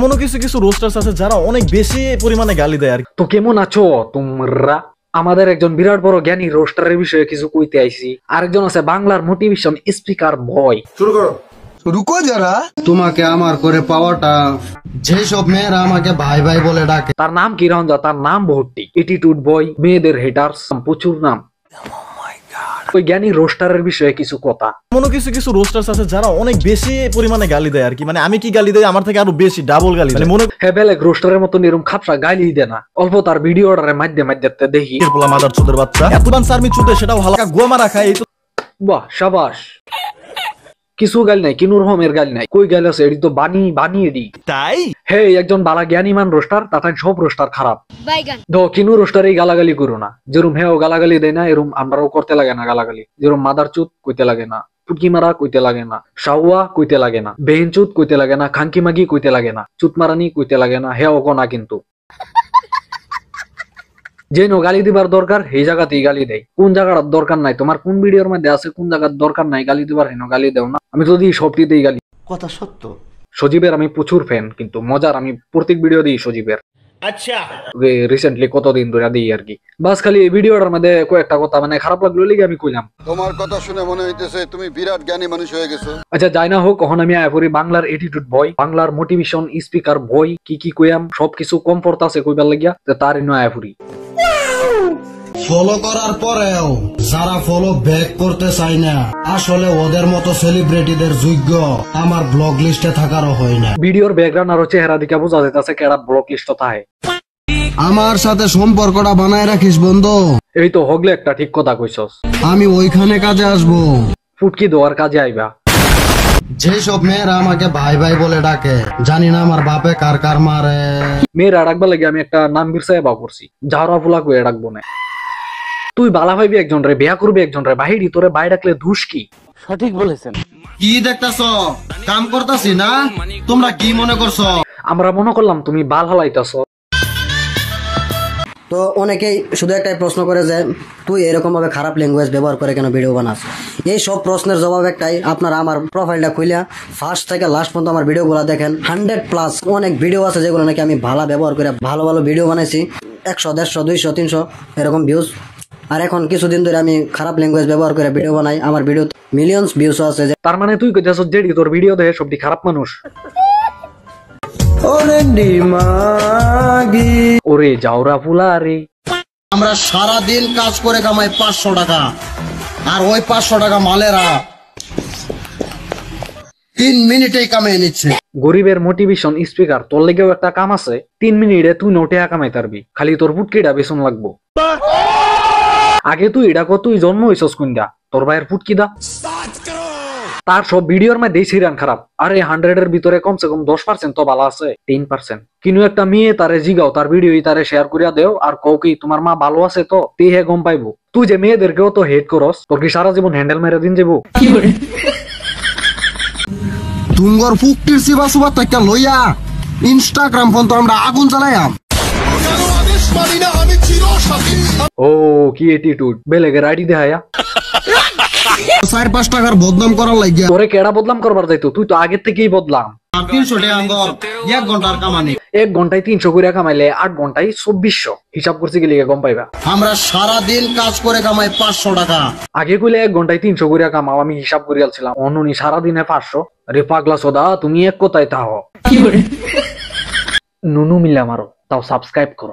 মনে কিছু কিছু রোস্টার্স আছে যারা অনেক বেশি পরিমাণে গালি দেয় আর তো কেমন আছো তোমরা? আমাদের একজন বিরাট বড় জ্ঞানী রোস্টারের বিষয়ে কিছু কইতে আইছি। আরেকজন আছে বাংলার মোটিভেশন স্পিকার বয়। শুরু করো। রুকো যারা, তোমাকে আমার করে পাওয়াটা যেসব মেয়েরা আমাকে ভাই ভাই বলে ডাকে, তার নাম কি রঞ্জা? তার নাম ভর্তি এটিটিউড বয়, মেয়েদের হেটার্স, প্রচুর নাম। ওই জ্ঞানী রোস্টারের বিষয়ে কিছু কথা। মনে কিছু কিছু রোস্টার্স আছে যারা অনেক বেশি পরিমাণে গালি দেয় আর কি, মানে আমি কি গালি দেয় আমার থেকে আরো বেশি ডাবল গালি দেয়। মনে হ্যাঁ, বেলেগ রোস্টারের মতো এরকম খাপসা গালি দেয় না, অল্প তার ভিডিও অর্ডারে মাধ্যমে মাধ্যমে দেখি বলা মাদার চোদের বাচ্চা এতবান সার্মি চুদে সেটাও হালকা গোমা রাখা। এই তো বাহ, সাবাস। কিছু গাল নাই, কিনু রকমের গাল নাই, কই গাল আছে এটি তো বানিয়ে দি তাই। হে একজন বালা জ্ঞানীমান রোস্টার, তাতে সব রোস্টার খারাপ। কিনু রোস্টার এই গালাগালি করো না, যেরকম হেও গালাগালি দেয় না এরকম আমরাও করতে লাগে না গালাগালি। যেরকম মাদার চুত কইতে লাগে না, পুটকি মারা কইতে লাগে না, শাওয়া কইতে লাগে না, বেহেন চুত কইতে লাগে না, খাঙ্কি মাগি কইতে লাগে না, চুত মারানি কইতে লাগে না, হেও না। কিন্তু যে গালি দিবার দরকার সেই জায়গাতেই গালি দেয়। কোন জায়গাটার দরকার নাই, তোমার কোন ভিডিওর মধ্যে আছে কোন জায়গার দরকার নাই গালি দিবার, হেন গালি দেও না। আমি যদি সবটিতেই গালি। কথা সত্য। সজীবের আমি প্রচুর ফ্যান, কিন্তু মজার আমি প্রত্যেক ভিডিও দিই সজীবের। আচ্ছা, রিসেন্টলি কতদিন ধরে দিই আর কি। বাস খালি এই ভিডিওটার মধ্যে কয়েকটা কথা মানে খারাপ লাগলো লিগে আমি কইলাম। তোমার কথা শুনে মনে হইতেছে তুমি বিরাট জ্ঞানী মানুষ হয়ে গেছো। আচ্ছা, যাই না হোক, কখন আমি আয়পুরি বাংলার এটিটিউড বয়, বাংলার মোটিভেশন স্পিকার বয়, কি কইয়াম সবকিছু কমফোর্ট আছে কইবার লাগিয়া, তার ইনো আয়পুরি। ফলো করার পরেও যারা ফলো ব্যাক করতে চায় না, আসলে ওদের মতো সেলিব্রিটিদের যোগ্য আমার ব্লগ লিস্টে থাকারও হয় না। ভিডিওর ব্যাকগ্রাউন্ড আর চেহারা দিকে বোঝা যাইতাছে কেডা ব্লক লিস্ট থাকে। আমার সাথে সম্পর্কটা বানায় রাখিস বন্ধু। এই তো হগলে একটা ঠিক কথা কইছস। আমি ওইখানে কাজে আসবো, ফুটকি দেওয়ার কাজে আইবা। যেসব মেয়েরা আমাকে ভাই ভাই বলে ডাকে, জানি না আমার বাপে কার কার মারে। মেয়েরা ডাকবার লাগে আমি একটা নাম বিরসায় বা করছি, ঝাড়া ফুলা কইয়া ডাকবো না। তুই বালা ভাইবি একজন রে, বিয়া করবি একজন রে, বাহিরি তোরে বাই ডাকলে ধুস কি? সঠিক বলেছেন। কি দেখতেছ? কাম করতেছি না, তোমরা কি মনে করছো? আমরা মনে করলাম তুমি বাল হালাইতাছ। তো অনেকেই শুধু একটাই প্রশ্ন করে যে তুই এরকম ভাবে খারাপ ল্যাঙ্গুয়েজ ব্যবহার করে কেন ভিডিও বানাস? এই সব প্রশ্নের জবাব একটাই, আপনারা আমার প্রোফাইলটা খুলিয়া ফার্স্ট থেকে লাস্ট পর্যন্ত আমার ভিডিওগুলো দেখেন। 100+ অনেক ভিডিও আছে যেগুলো নাকি আমি ভালো ব্যবহার করে ভালো ভালো ভিডিও বানাইছি, 100, 150, 200, 300 এরকম ভিউজ। আর এখন কিছুদিন ধরে আমি খারাপ ল্যাঙ্গুয়েজ ব্যবহার করে ভিডিও বানাই, আমার ভিডিও মিলিয়নস ভিউজ আছে। তার মানে তুই কইতাছ যেডি তোর ভিডিও দেখে সবটি খারাপ মানুষ? ওরে যাওরা ফুলা রে। আমরা সারা দিন কাজ করে কামাই 500 টাকা, আর ওই 500 টাকা মালেরা 3 মিনিটেই কামিয়ে নিচ্ছে। গরিবের মোটিভেশন স্পিকার, তোর লেগেও একটা কাম আছে, 3 মিনিটে তুই নোটে কামাই তারবি, খালি তোর ফুটকিটা বেসন লাগবো। আগে তুই এটা কত, তুই জন্ম হইছস কোনটা? তোর ভাইয়ের ফুটকি দা। তার সব ভিডিওর মধ্যে সিরান খারাপ। আরে 100 এর ভিতরে কমসে কম 10% তো ভালো আছে, 10%। কিন্তু একটা মেয়ে তারে জিগাও, তার ভিডিও তারে শেয়ার করিয়া দেও, আর কও কি তোমার মা ভালো আছে তো, তে হে গম পাইবো। তুই যে মেয়েদেরকেও তো হেট করস, তোর কি সারা জীবন হ্যান্ডেল মেরে দিন যাবো? তুঙ্গর ফুকটির সিবা সুবা তাইকা লইয়া ইনস্টাগ্রাম ফোন তো আমরা আগুন জ্বালাইয়াম। ও কি এটিটিউড, বেলেগের আইডি দেখায়া 4-5 টাকার বদনাম করার লাগিয়া। তোরে কেডা বদলাম করবার যাইতো? তুই তো আগের থেকেই বদলাম। 300 টাকা আঙ্গর 1 ঘন্টার কামানি। 1 ঘন্টায় 300 করে কামাইলে 8 ঘন্টায় 2400 হিসাব করছি গেলে গম পাইবা। আমরা সারা দিন কাজ করে কামাই 500 টাকা। আগে কইলে 1 ঘন্টায় 300 করে কামাও, আমি হিসাব করে আলছিলাম। অননি সারাদিনে 500। রে পাগলা সোদা, তুমি এক কথায় তাও নুনু মিলা মারো, তাও সাবস্ক্রাইব করো।